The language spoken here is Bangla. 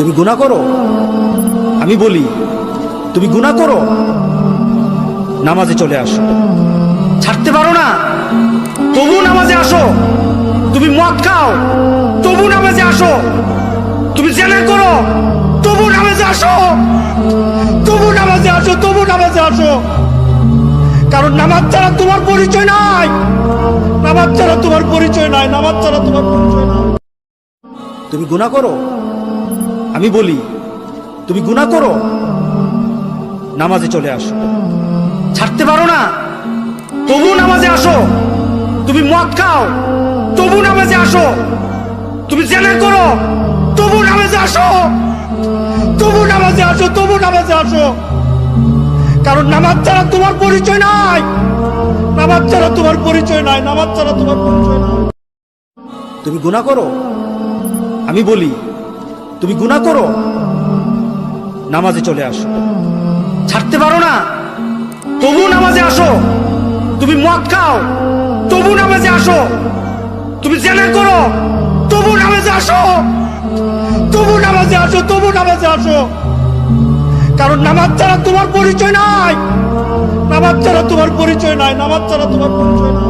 তুমি গুনাহ করো, আমি বলি তুমি গুনাহ করো, নামাজে চলে আসো। ছাড়তে পারো না, তবু নামাজে আসো। তুমি মদ খাও, তবু নামাজে আসো। তুমি জেনা করো, তবু নামাজে আসো। তবু নামাজে আসো, তবু নামাজে আসো। কারণ নামাজ ছাড়া তোমার পরিচয় নাই। নামাজ ছাড়া তোমার পরিচয় নাই। নামাজ ছাড়া তোমার পরিচয় নাই। তুমি গুনাহ করো, আমি বলি তুমি গুনাহ করো, নামাজে চলে আসো। ছাড়তে পারো না, তবু নামাজে আসো। তুমি মদ খাও, তবু নামাজে আসো। তুমি জেনা করো, তবু নামাজে আসো। তবু নামাজে আসো, তবু নামাজে আসো। কারণ নামাজ ছাড়া তোমার পরিচয় নাই। নামাজ ছাড়া তোমার পরিচয় নাই। নামাজ ছাড়া তোমার পরিচয় নাই। তুমি গুনাহ করো, আমি বলি তুমি গুনাহ করো, নামাজে চলে আসো। ছাড়তে পারো না, তবু নামাজে আসো। তুমি মদ খাও, তবু নামাজে আসো। তুমি জেনা করো, তবু নামাজে আসো। তবু নামাজে আসো, তবু নামাজে আসো। কারণ নামাজ ছাড়া তোমার পরিচয় নাই। নামাজ ছাড়া তোমার পরিচয় নাই। নামাজ ছাড়া তোমার পরিচয় নাই।